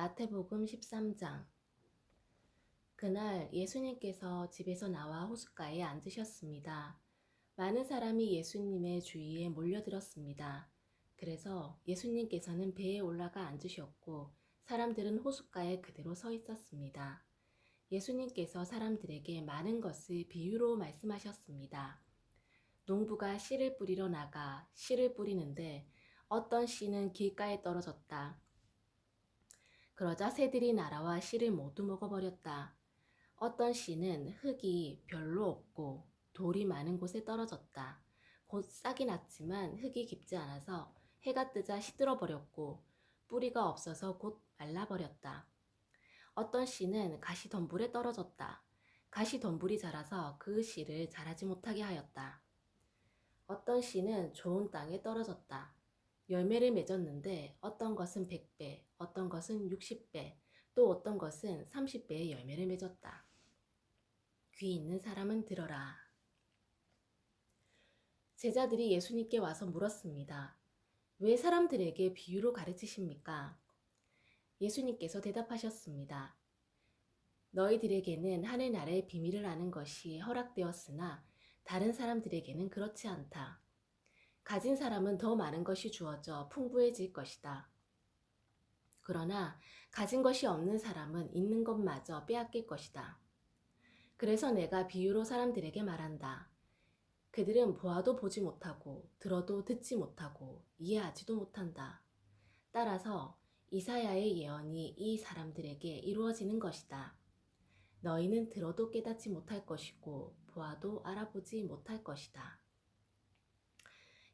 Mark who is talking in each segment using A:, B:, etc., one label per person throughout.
A: 마태복음 13장. 그날 예수님께서 집에서 나와 호숫가에 앉으셨습니다. 많은 사람이 예수님의 주위에 몰려들었습니다. 그래서 예수님께서는 배에 올라가 앉으셨고 사람들은 호숫가에 그대로 서 있었습니다. 예수님께서 사람들에게 많은 것을 비유로 말씀하셨습니다. 농부가 씨를 뿌리러 나가 씨를 뿌리는데 어떤 씨는 길가에 떨어졌다. 그러자 새들이 날아와 씨를 모두 먹어버렸다. 어떤 씨는 흙이 별로 없고 돌이 많은 곳에 떨어졌다. 곧 싹이 났지만 흙이 깊지 않아서 해가 뜨자 시들어버렸고 뿌리가 없어서 곧 말라버렸다. 어떤 씨는 가시덤불에 떨어졌다. 가시덤불이 자라서 그 씨를 자라지 못하게 하였다. 어떤 씨는 좋은 땅에 떨어졌다. 열매를 맺었는데 어떤 것은 100배, 어떤 것은 60배, 또 어떤 것은 30배의 열매를 맺었다. 귀 있는 사람은 들어라. 제자들이 예수님께 와서 물었습니다. 왜 사람들에게 비유로 가르치십니까? 예수님께서 대답하셨습니다. 너희들에게는 하늘나라의 비밀을 아는 것이 허락되었으나 다른 사람들에게는 그렇지 않다. 가진 사람은 더 많은 것이 주어져 풍부해질 것이다. 그러나 가진 것이 없는 사람은 있는 것마저 빼앗길 것이다. 그래서 내가 비유로 사람들에게 말한다. 그들은 보아도 보지 못하고 들어도 듣지 못하고 이해하지도 못한다. 따라서 이사야의 예언이 이 사람들에게 이루어지는 것이다. 너희는 들어도 깨닫지 못할 것이고 보아도 알아보지 못할 것이다.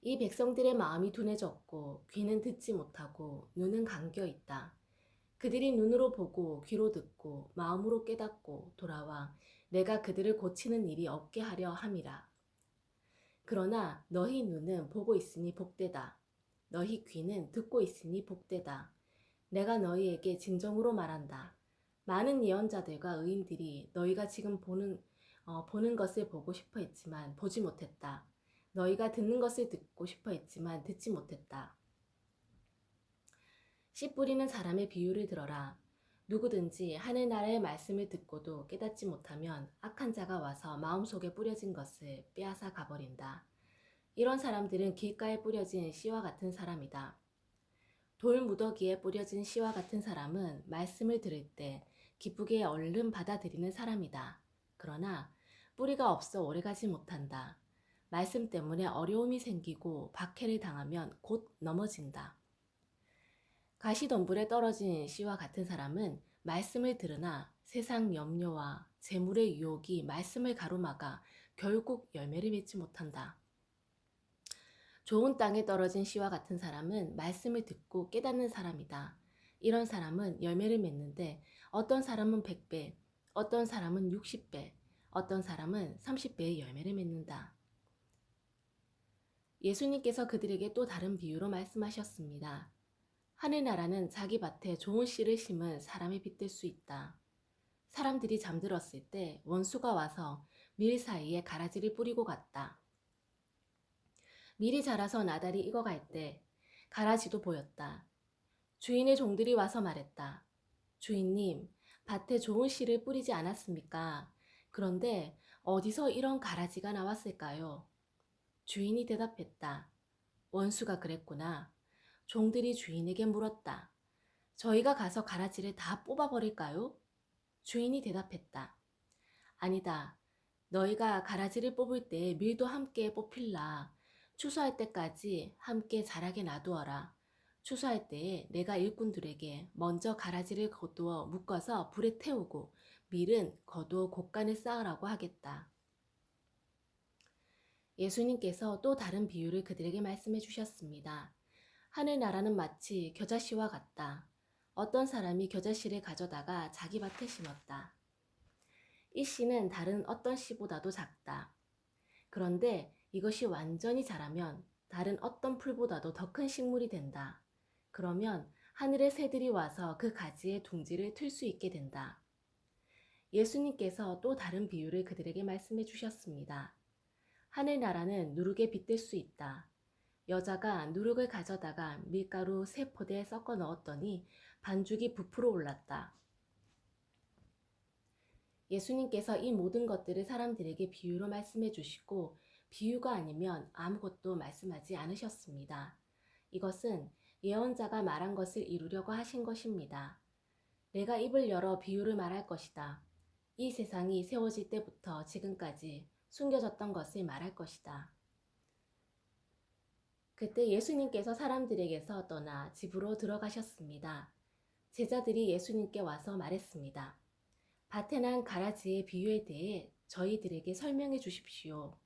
A: 이 백성들의 마음이 둔해졌고 귀는 듣지 못하고 눈은 감겨 있다. 그들이 눈으로 보고 귀로 듣고 마음으로 깨닫고 돌아와 내가 그들을 고치는 일이 없게 하려 함이라. 그러나 너희 눈은 보고 있으니 복되다. 너희 귀는 듣고 있으니 복되다. 내가 너희에게 진정으로 말한다. 많은 예언자들과 의인들이 너희가 지금 보는 것을 보고 싶어 했지만 보지 못했다. 너희가 듣는 것을 듣고 싶어 했지만 듣지 못했다. 씨 뿌리는 사람의 비유를 들어라. 누구든지 하늘나라의 말씀을 듣고도 깨닫지 못하면 악한 자가 와서 마음속에 뿌려진 것을 빼앗아 가버린다. 이런 사람들은 길가에 뿌려진 씨와 같은 사람이다. 돌 무더기에 뿌려진 씨와 같은 사람은 말씀을 들을 때 기쁘게 얼른 받아들이는 사람이다. 그러나 뿌리가 없어 오래가지 못한다. 말씀 때문에 어려움이 생기고 박해를 당하면 곧 넘어진다. 가시덤불에 떨어진 씨와 같은 사람은 말씀을 들으나 세상 염려와 재물의 유혹이 말씀을 가로막아 결국 열매를 맺지 못한다. 좋은 땅에 떨어진 씨와 같은 사람은 말씀을 듣고 깨닫는 사람이다. 이런 사람은 열매를 맺는데 어떤 사람은 100배, 어떤 사람은 60배, 어떤 사람은 30배의 열매를 맺는다. 예수님께서 그들에게 또 다른 비유로 말씀하셨습니다. 하늘나라는 자기 밭에 좋은 씨를 심은 사람에 빗댈 수 있다. 사람들이 잠들었을 때 원수가 와서 밀 사이에 가라지를 뿌리고 갔다. 밀이 자라서 나달이 익어갈 때 가라지도 보였다. 주인의 종들이 와서 말했다. 주인님, 밭에 좋은 씨를 뿌리지 않았습니까? 그런데 어디서 이런 가라지가 나왔을까요? 주인이 대답했다. 원수가 그랬구나. 종들이 주인에게 물었다. 저희가 가서 가라지를 다 뽑아버릴까요? 주인이 대답했다. 아니다. 너희가 가라지를 뽑을 때 밀도 함께 뽑힐라. 추수할 때까지 함께 자라게 놔두어라. 추수할 때에 내가 일꾼들에게 먼저 가라지를 거두어 묶어서 불에 태우고 밀은 거두어 곡간에 쌓으라고 하겠다. 예수님께서 또 다른 비유를 그들에게 말씀해 주셨습니다. 하늘나라는 마치 겨자씨와 같다. 어떤 사람이 겨자씨를 가져다가 자기 밭에 심었다. 이 씨는 다른 어떤 씨보다도 작다. 그런데 이것이 완전히 자라면 다른 어떤 풀보다도 더 큰 식물이 된다. 그러면 하늘의 새들이 와서 그 가지의 둥지를 틀 수 있게 된다. 예수님께서 또 다른 비유를 그들에게 말씀해 주셨습니다. 하늘나라는 누룩에 빗댈 수 있다. 여자가 누룩을 가져다가 밀가루 3포대 섞어 넣었더니 반죽이 부풀어 올랐다. 예수님께서 이 모든 것들을 사람들에게 비유로 말씀해 주시고 비유가 아니면 아무것도 말씀하지 않으셨습니다. 이것은 예언자가 말한 것을 이루려고 하신 것입니다. 내가 입을 열어 비유를 말할 것이다. 이 세상이 세워질 때부터 지금까지 숨겨졌던 것을 말할 것이다. 그때 예수님께서 사람들에게서 떠나 집으로 들어가셨습니다. 제자들이 예수님께 와서 말했습니다. 밭에 난 가라지의 비유에 대해 저희들에게 설명해 주십시오.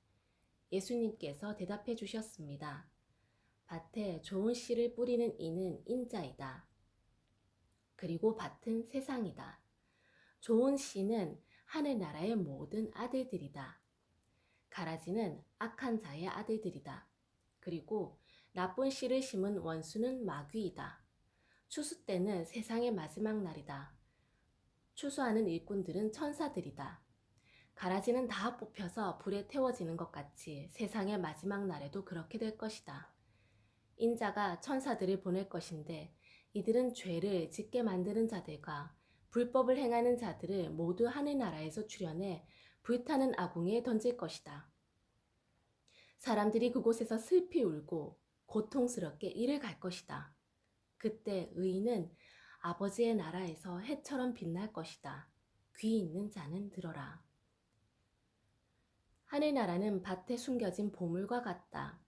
A: 예수님께서 대답해 주셨습니다. 밭에 좋은 씨를 뿌리는 이는 인자이다. 그리고 밭은 세상이다. 좋은 씨는 하늘나라의 모든 아들들이다. 가라지는 악한 자의 아들들이다. 그리고 나쁜 씨를 심은 원수는 마귀이다. 추수 때는 세상의 마지막 날이다. 추수하는 일꾼들은 천사들이다. 가라지는 다 뽑혀서 불에 태워지는 것 같이 세상의 마지막 날에도 그렇게 될 것이다. 인자가 천사들을 보낼 것인데 이들은 죄를 짓게 만드는 자들과 불법을 행하는 자들을 모두 하늘나라에서 추려내 불타는 아궁이에 던질 것이다. 사람들이 그곳에서 슬피 울고 고통스럽게 이를 갈 것이다. 그때 의인은 아버지의 나라에서 해처럼 빛날 것이다. 귀 있는 자는 들어라. 하늘나라는 밭에 숨겨진 보물과 같다.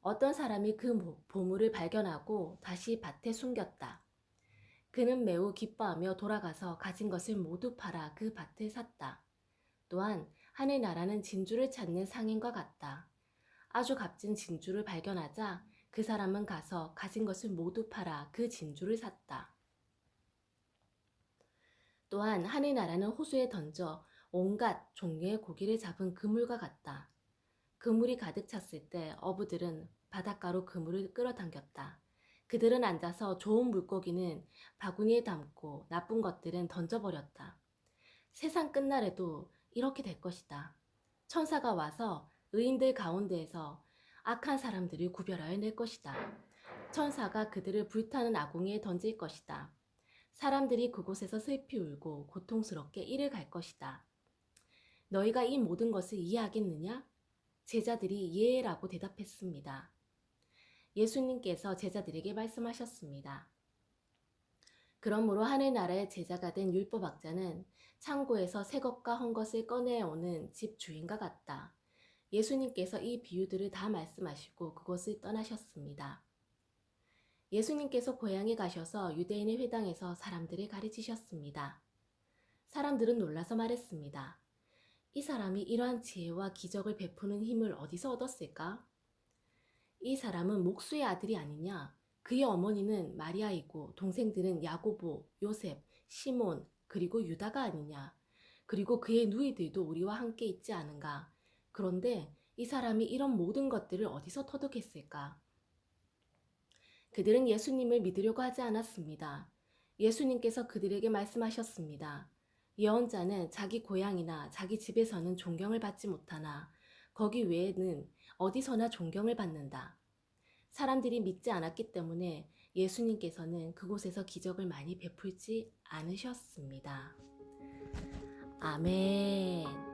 A: 어떤 사람이 그 보물을 발견하고 다시 밭에 숨겼다. 그는 매우 기뻐하며 돌아가서 가진 것을 모두 팔아 그 밭을 샀다. 또한 하늘나라는 진주를 찾는 상인과 같다. 아주 값진 진주를 발견하자 그 사람은 가서 가진 것을 모두 팔아 그 진주를 샀다. 또한 하늘나라는 호수에 던져 온갖 종류의 고기를 잡은 그물과 같다. 그물이 가득 찼을 때 어부들은 바닷가로 그물을 끌어당겼다. 그들은 앉아서 좋은 물고기는 바구니에 담고 나쁜 것들은 던져버렸다. 세상 끝날에도 이렇게 될 것이다. 천사가 와서 의인들 가운데에서 악한 사람들을 구별하여 낼 것이다. 천사가 그들을 불타는 아궁이에 던질 것이다. 사람들이 그곳에서 슬피 울고 고통스럽게 이를 갈 것이다. 너희가 이 모든 것을 이해하겠느냐? 제자들이 예라고 대답했습니다. 예수님께서 제자들에게 말씀하셨습니다. 그러므로 하늘나라의 제자가 된 율법학자는 창고에서 새 것과 헌 것을 꺼내오는 집 주인과 같다. 예수님께서 이 비유들을 다 말씀하시고 그곳을 떠나셨습니다. 예수님께서 고향에 가셔서 유대인의 회당에서 사람들을 가르치셨습니다. 사람들은 놀라서 말했습니다. 이 사람이 이러한 지혜와 기적을 베푸는 힘을 어디서 얻었을까? 이 사람은 목수의 아들이 아니냐? 그의 어머니는 마리아이고 동생들은 야고보, 요셉, 시몬, 그리고 유다가 아니냐? 그리고 그의 누이들도 우리와 함께 있지 않은가? 그런데 이 사람이 이런 모든 것들을 어디서 터득했을까? 그들은 예수님을 믿으려고 하지 않았습니다. 예수님께서 그들에게 말씀하셨습니다. 예언자는 자기 고향이나 자기 집에서는 존경을 받지 못하나 거기 외에는 어디서나 존경을 받는다. 사람들이 믿지 않았기 때문에 예수님께서는 그곳에서 기적을 많이 베풀지 않으셨습니다. 아멘.